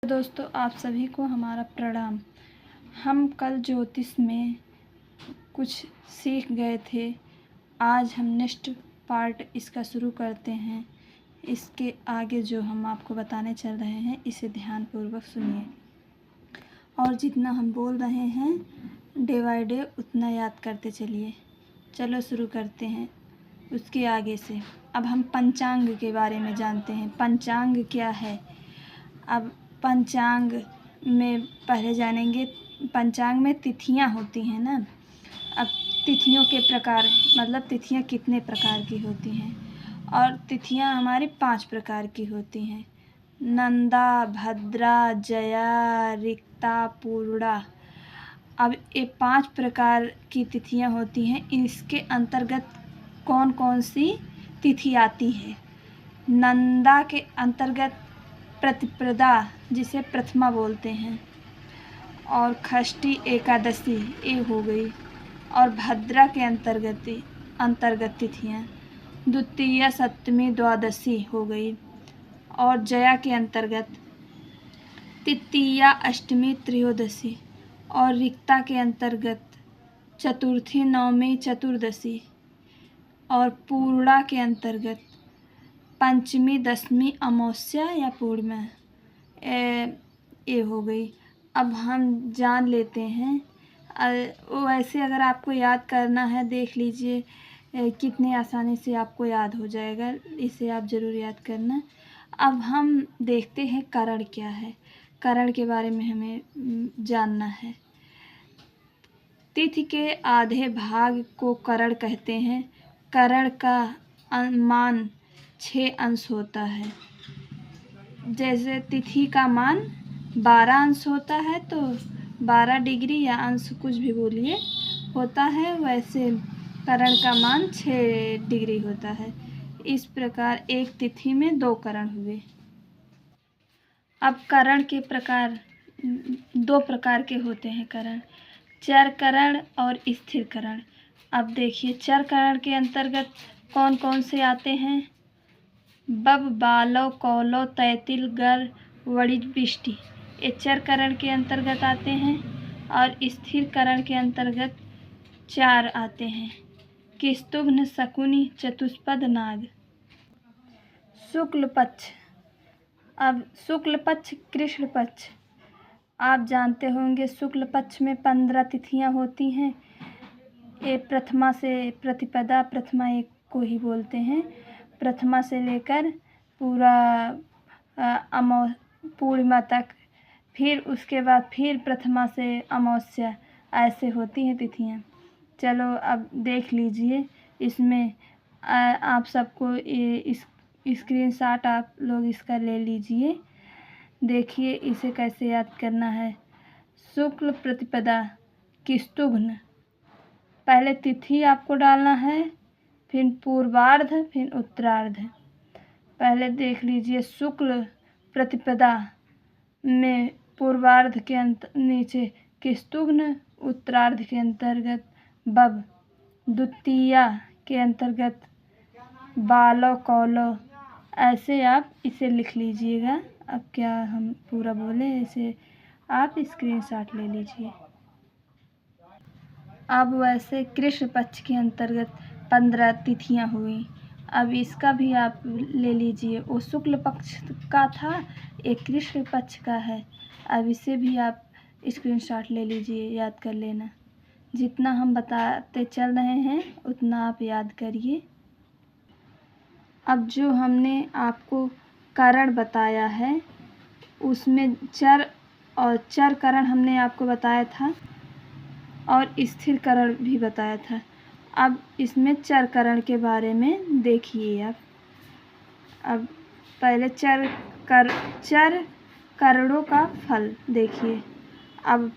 दोस्तों, आप सभी को हमारा प्रणाम। हम कल ज्योतिष में कुछ सीख गए थे। आज हम नेक्स्ट पार्ट इसका शुरू करते हैं। इसके आगे जो हम आपको बताने चल रहे हैं, इसे ध्यानपूर्वक सुनिए और जितना हम बोल रहे हैं डे बाय डे उतना याद करते चलिए। चलो शुरू करते हैं उसके आगे से। अब हम पंचांग के बारे में जानते हैं। पंचांग क्या है? अब पंचांग में पहले जानेंगे। पंचांग में तिथियां होती हैं ना। अब तिथियों के प्रकार, मतलब तिथियां कितने प्रकार की होती हैं। और तिथियां हमारी 5 प्रकार की होती हैं: नंदा, भद्रा, जया, रिक्ता, पूर्णा। अब ये 5 प्रकार की तिथियां होती हैं। इसके अंतर्गत कौन कौन सी तिथि आती है? नंदा के अंतर्गत प्रतिपदा, जिसे प्रथमा बोलते हैं, और षष्ठी एकादशी ये हो गई। और भद्रा के अंतर्गत तिथियां द्वितीया, सप्तमी, द्वादशी हो गई। और जया के अंतर्गत तृतीया, अष्टमी, त्रयोदशी। और रिक्ता के अंतर्गत चतुर्थी, नवमी, चतुर्दशी। और पूर्णा के अंतर्गत पंचमी, दशमी, अमावस्या या पूर्णिमा ये हो गई। अब हम जान लेते हैं। वैसे अगर आपको याद करना है, देख लीजिए कितने आसानी से आपको याद हो जाएगा। इसे आप ज़रूर याद करना। अब हम देखते हैं करण क्या है। करण के बारे में हमें जानना है। तिथि के आधे भाग को करण कहते हैं। करण का मान 6 अंश होता है। जैसे तिथि का मान 12 अंश होता है, तो 12 डिग्री या अंश कुछ भी बोलिए होता है, वैसे करण का मान 6 डिग्री होता है। इस प्रकार एक तिथि में 2 करण हुए। अब करण के प्रकार 2 प्रकार के होते हैं करण: चर करण और स्थिर करण। अब देखिए, चर करण के अंतर्गत कौन कौन से आते हैं? बब, बालव, कौलव, तैतिल, गर, वणिज, बिष्टि। ये चर करण के अंतर्गत आते हैं। और स्थिर करण के अंतर्गत 4 आते हैं: किस्तुघ्न, शकुनी, चतुष्पद, नाग। शुक्ल पक्ष। अब शुक्ल पक्ष, कृष्ण पक्ष आप जानते होंगे। शुक्ल पक्ष में 15 तिथियां होती हैं। ये प्रथमा से प्रतिपदा, प्रथमा एक को ही बोलते हैं, प्रथमा से लेकर पूरा पूर्णिमा तक। फिर उसके बाद फिर प्रथमा से अमावस्या, ऐसे होती हैं तिथियां। चलो अब देख लीजिए। इसमें आप सबको इस स्क्रीनशॉट आप लोग इसका ले लीजिए। देखिए इसे कैसे याद करना है। शुक्ल प्रतिपदा, किस्तुघ्न। पहले तिथि आपको डालना है, फिर पूर्वार्ध, फिर उत्तरार्ध। पहले देख लीजिए, शुक्ल प्रतिपदा में पूर्वार्ध के नीचे किस्तुघ्न, उत्तरार्ध के अंतर्गत बब, द्वितीया के अंतर्गत बालव, कौलव। ऐसे आप इसे लिख लीजिएगा। अब क्या हम पूरा बोले, इसे आप स्क्रीनशॉट ले लीजिए। अब वैसे कृष्ण पक्ष के अंतर्गत 15 तिथियां हुई। अब इसका भी आप ले लीजिए। वो शुक्ल पक्ष का था, एक कृष्ण पक्ष का है। अब इसे भी आप स्क्रीनशॉट ले लीजिए, याद कर लेना। जितना हम बताते चल रहे हैं उतना आप याद करिए। अब जो हमने आपको करण बताया है, उसमें चर करण हमने आपको बताया था और स्थिर करण भी बताया था। अब इसमें चर करण के बारे में देखिए आप। अब पहले चर करणों का फल देखिए। अब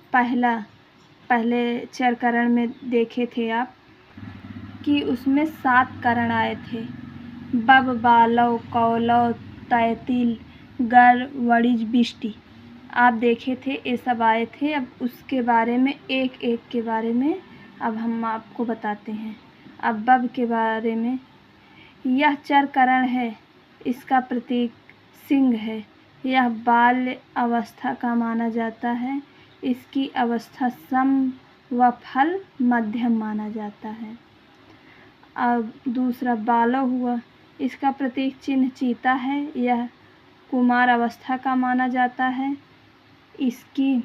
पहले चर करण में देखे थे आप कि उसमें 7 करण आए थे: बब, बालव, कौलव, तैतिल, गर, वणिज, बिष्टि। आप देखे थे, ये सब आए थे। अब उसके बारे में एक एक के बारे में अब हम आपको बताते हैं। अब बब के बारे में, यह चर करण है, इसका प्रतीक सिंह है। यह बाल्य अवस्था का माना जाता है। इसकी अवस्था सम व फल मध्यम माना जाता है। अब दूसरा बालव हुआ, इसका प्रतीक चिन्ह चीता है। यह कुमार अवस्था का माना जाता है। इसकी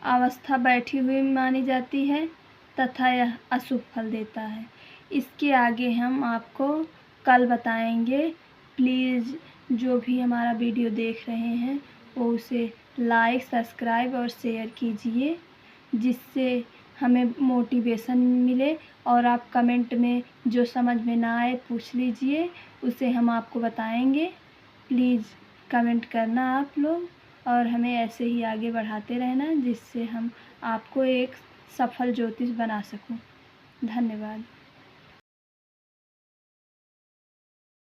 अवस्था बैठी हुई मानी जाती है तथा यह अशुभ फल देता है। इसके आगे हम आपको कल बताएंगे। प्लीज़ जो भी हमारा वीडियो देख रहे हैं वो उसे लाइक, सब्सक्राइब और शेयर कीजिए, जिससे हमें मोटिवेशन मिले। और आप कमेंट में जो समझ में ना आए पूछ लीजिए, उसे हम आपको बताएंगे। प्लीज़ कमेंट करना आप लोग, और हमें ऐसे ही आगे बढ़ाते रहना, जिससे हम आपको एक सफल ज्योतिष बना सकूं। धन्यवाद।